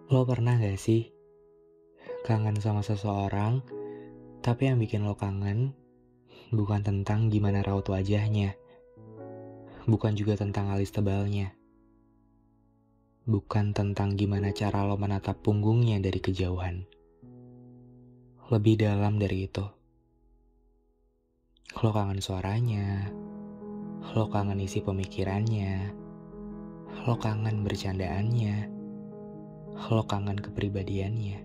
Lo pernah gak sih kangen sama seseorang, tapi yang bikin lo kangen bukan tentang gimana raut wajahnya, bukan juga tentang alis tebalnya, bukan tentang gimana cara lo menatap punggungnya dari kejauhan. Lebih dalam dari itu, lo kangen suaranya, lo kangen isi pemikirannya, lo kangen bercandaannya, lo kangen kepribadiannya.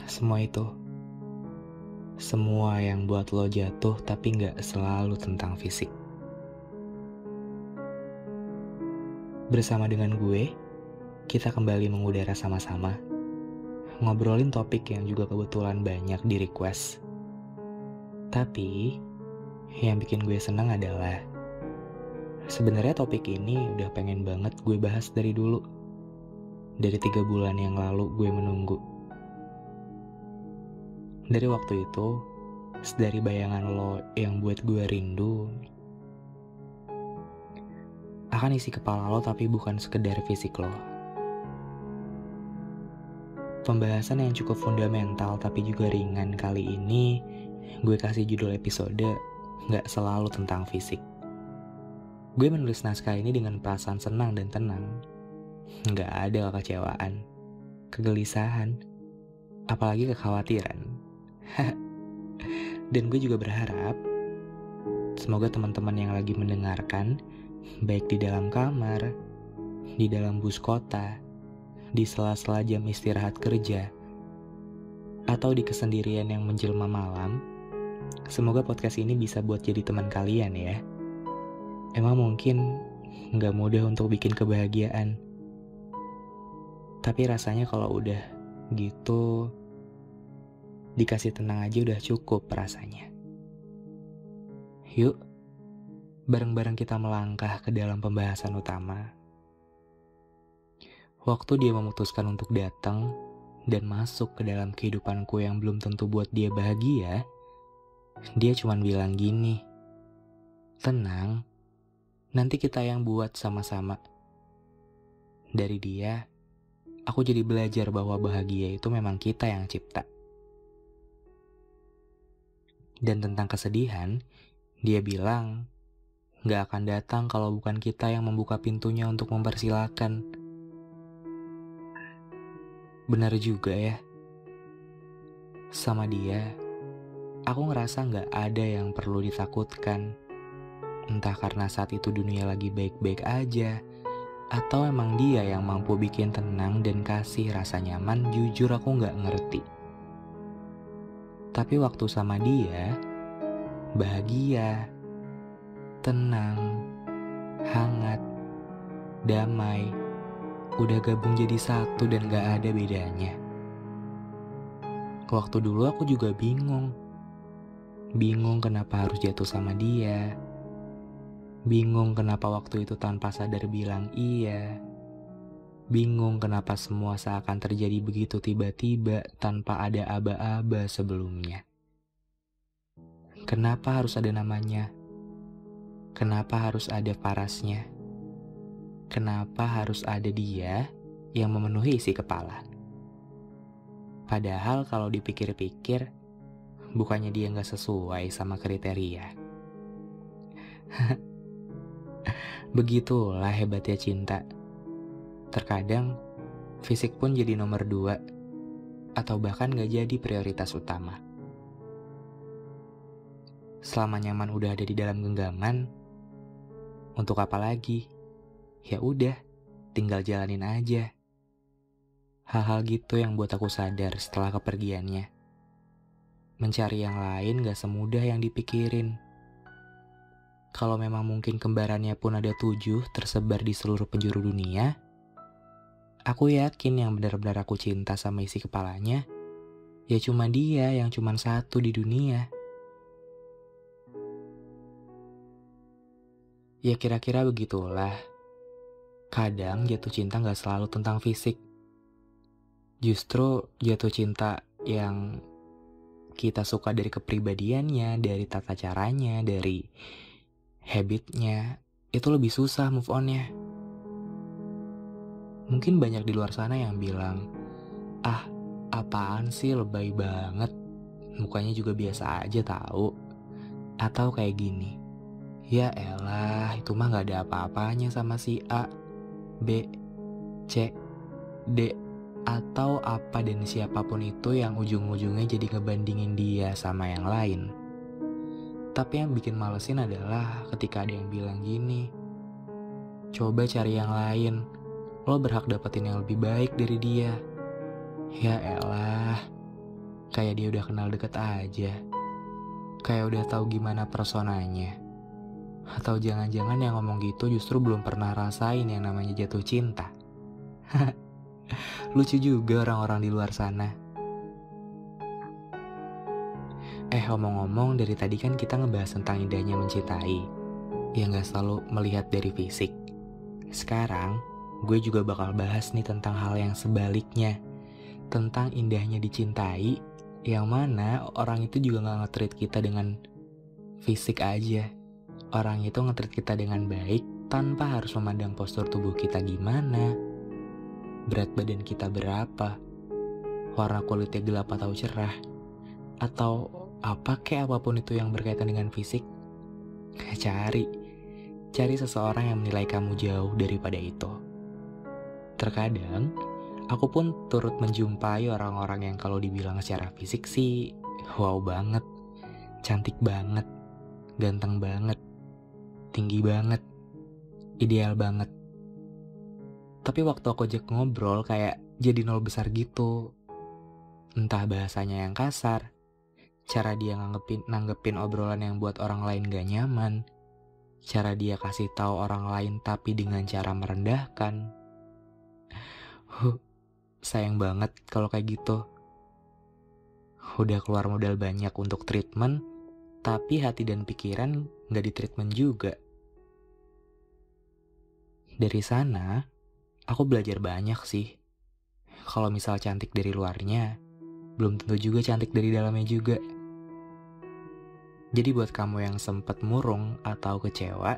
Semua itu, semua yang buat lo jatuh tapi gak selalu tentang fisik. Bersama dengan gue, kita kembali mengudara sama-sama, ngobrolin topik yang juga kebetulan banyak di request. Tapi, yang bikin gue senang adalah sebenarnya topik ini udah pengen banget gue bahas dari dulu. Dari 3 bulan yang lalu gue menunggu. Dari waktu itu, dari bayangan lo yang buat gue rindu, akan isi kepala lo tapi bukan sekedar fisik lo. Pembahasan yang cukup fundamental tapi juga ringan kali ini, gue kasih judul episode gak selalu tentang fisik. Gue menulis naskah ini dengan perasaan senang dan tenang. Gak ada kekecewaan, kegelisahan, apalagi kekhawatiran. Dan gue juga berharap semoga teman-teman yang lagi mendengarkan, baik di dalam kamar, di dalam bus kota, di sela-sela jam istirahat kerja, atau di kesendirian yang menjelma malam, semoga podcast ini bisa buat jadi teman kalian ya. Emang mungkin gak mudah untuk bikin kebahagiaan, tapi rasanya kalau udah gitu, dikasih tenang aja udah cukup rasanya. Yuk, bareng-bareng kita melangkah ke dalam pembahasan utama. Waktu dia memutuskan untuk datang dan masuk ke dalam kehidupanku yang belum tentu buat dia bahagia, dia cuma bilang gini, "Tenang, nanti kita yang buat sama-sama." Dari dia, aku jadi belajar bahwa bahagia itu memang kita yang cipta. Dan tentang kesedihan, dia bilang, "Gak akan datang kalau bukan kita yang membuka pintunya untuk mempersilahkan." Benar juga ya. Sama dia, aku ngerasa gak ada yang perlu ditakutkan. Entah karena saat itu dunia lagi baik-baik aja, atau emang dia yang mampu bikin tenang dan kasih rasa nyaman, jujur aku gak ngerti. Tapi waktu sama dia, bahagia, tenang, hangat, damai, udah gabung jadi satu dan gak ada bedanya. Waktu dulu aku juga bingung kenapa harus jatuh sama dia. Bingung kenapa waktu itu tanpa sadar bilang iya. Bingung kenapa semua seakan terjadi begitu tiba-tiba tanpa ada aba-aba sebelumnya. Kenapa harus ada namanya? Kenapa harus ada parasnya? Kenapa harus ada dia yang memenuhi isi kepala? Padahal kalau dipikir-pikir, bukannya dia gak sesuai sama kriteria. Begitulah hebatnya cinta. Terkadang, fisik pun jadi nomor 2, atau bahkan gak jadi prioritas utama. Selama nyaman udah ada di dalam genggaman, untuk apa lagi? Ya udah, tinggal jalanin aja. Hal-hal gitu yang buat aku sadar setelah kepergiannya. Mencari yang lain gak semudah yang dipikirin. Kalau memang mungkin kembarannya pun ada 7 tersebar di seluruh penjuru dunia, aku yakin yang benar-benar aku cinta sama isi kepalanya, ya cuma dia yang cuma satu di dunia. Ya kira-kira begitulah. Kadang jatuh cinta gak selalu tentang fisik. Justru jatuh cinta yang kita suka dari kepribadiannya, dari tata caranya, dari habitnya, itu lebih susah move on-nya. Mungkin banyak di luar sana yang bilang, "Ah, apaan sih, lebay banget. Mukanya juga biasa aja tahu." Atau kayak gini, "Ya elah, itu mah gak ada apa-apanya sama si A, B, C, D." Atau apa dan siapapun itu yang ujung-ujungnya jadi ngebandingin dia sama yang lain. Tapi yang bikin malesin adalah ketika ada yang bilang gini, "Coba cari yang lain, lo berhak dapetin yang lebih baik dari dia." Ya elah, kayak dia udah kenal deket aja. Kayak udah tahu gimana personanya. Atau jangan-jangan yang ngomong gitu justru belum pernah rasain yang namanya jatuh cinta. Lucu juga orang-orang di luar sana. Ngomong-ngomong, dari tadi kan kita ngebahas tentang indahnya mencintai, yang gak selalu melihat dari fisik. Sekarang, gue juga bakal bahas nih tentang hal yang sebaliknya. Tentang indahnya dicintai, yang mana orang itu juga gak nge-treat kita dengan fisik aja. Orang itu nge-treat kita dengan baik, tanpa harus memandang postur tubuh kita gimana, berat badan kita berapa, warna kulitnya gelap atau cerah, atau apapun itu yang berkaitan dengan fisik. Cari seseorang yang menilai kamu jauh daripada itu. Terkadang, aku pun turut menjumpai orang-orang yang kalau dibilang secara fisik sih, wow banget, cantik banget, ganteng banget, tinggi banget, ideal banget. Tapi waktu aku ajak ngobrol kayak jadi nol besar gitu. Entah bahasanya yang kasar, cara dia nanggepin obrolan yang buat orang lain gak nyaman, cara dia kasih tahu orang lain tapi dengan cara merendahkan. Sayang banget kalau kayak gitu. Udah keluar modal banyak untuk treatment, tapi hati dan pikiran gak ditreatment juga. Dari sana, aku belajar banyak sih. Kalau misal cantik dari luarnya, belum tentu juga cantik dari dalamnya juga. Jadi buat kamu yang sempet murung atau kecewa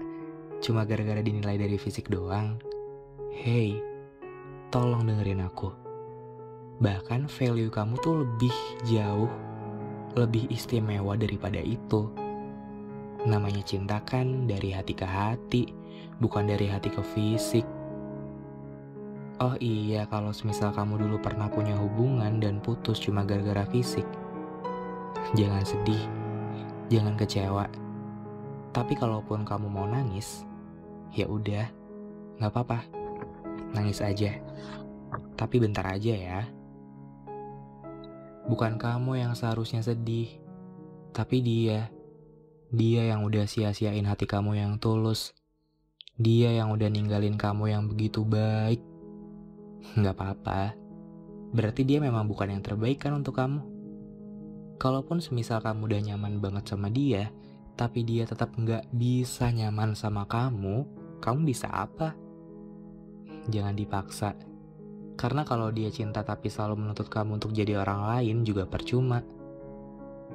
cuma gara-gara dinilai dari fisik doang, hey, tolong dengerin aku. Bahkan value kamu tuh lebih jauh, lebih istimewa daripada itu. Namanya cinta kan dari hati ke hati, bukan dari hati ke fisik. Oh iya, kalau semisal kamu dulu pernah punya hubungan dan putus cuma gara-gara fisik, jangan sedih, jangan kecewa. Tapi kalaupun kamu mau nangis, ya udah, gak apa-apa, nangis aja. Tapi bentar aja ya. Bukan kamu yang seharusnya sedih, tapi dia yang udah sia-siain hati kamu yang tulus. Dia yang udah ninggalin kamu yang begitu baik. Gak apa-apa, berarti dia memang bukan yang terbaik kan untuk kamu. Kalaupun semisal kamu udah nyaman banget sama dia, tapi dia tetap gak bisa nyaman sama kamu bisa apa? Jangan dipaksa. Karena kalau dia cinta tapi selalu menuntut kamu untuk jadi orang lain juga percuma.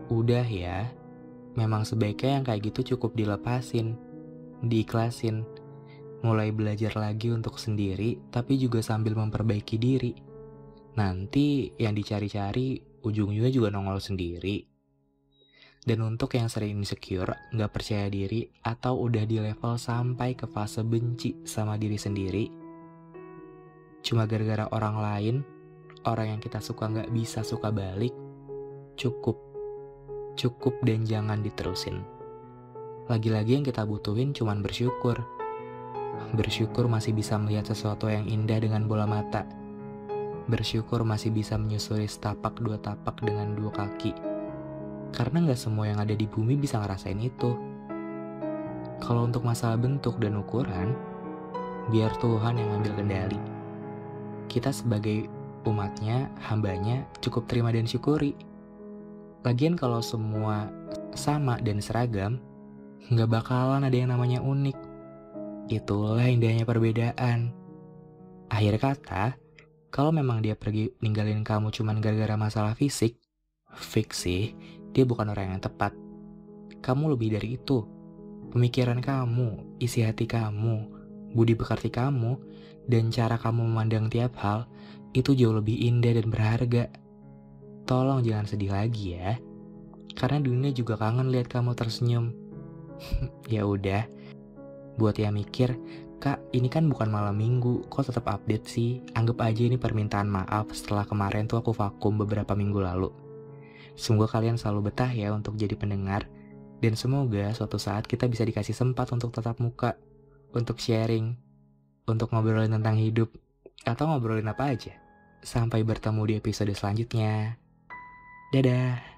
Udah ya, memang sebaiknya yang kayak gitu cukup dilepasin, diikhlasin. Mulai belajar lagi untuk sendiri, tapi juga sambil memperbaiki diri. Nanti yang dicari-cari ujung-ujungnya juga nongol sendiri. Dan untuk yang sering insecure, gak percaya diri, atau udah di level sampai ke fase benci sama diri sendiri, cuma gara-gara orang lain, orang yang kita suka gak bisa suka balik, cukup dan jangan diterusin. Lagi-lagi yang kita butuhin cuman bersyukur. Bersyukur masih bisa melihat sesuatu yang indah dengan bola mata. Bersyukur masih bisa menyusuri setapak dua tapak dengan dua kaki. Karena gak semua yang ada di bumi bisa ngerasain itu. Kalau untuk masalah bentuk dan ukuran, biar Tuhan yang ambil kendali. Kita sebagai umatnya, hambanya, cukup terima dan syukuri. Lagian kalau semua sama dan seragam, gak bakalan ada yang namanya unik. Itulah indahnya perbedaan. Akhir kata, kalau memang dia pergi ninggalin kamu cuman gara-gara masalah fisik, fix sih, dia bukan orang yang tepat. Kamu lebih dari itu. Pemikiran kamu, isi hati kamu, budi pekerti kamu, dan cara kamu memandang tiap hal itu jauh lebih indah dan berharga. Tolong jangan sedih lagi ya, karena dunia juga kangen lihat kamu tersenyum. Ya udah, buat yang mikir, Kak, ini kan bukan malam minggu, kok tetap update sih? Anggap aja ini permintaan maaf setelah kemarin tuh aku vakum beberapa minggu lalu. Semoga kalian selalu betah ya untuk jadi pendengar, dan semoga suatu saat kita bisa dikasih sempat untuk tatap muka, untuk sharing, untuk ngobrolin tentang hidup, atau ngobrolin apa aja. Sampai bertemu di episode selanjutnya. Dadah!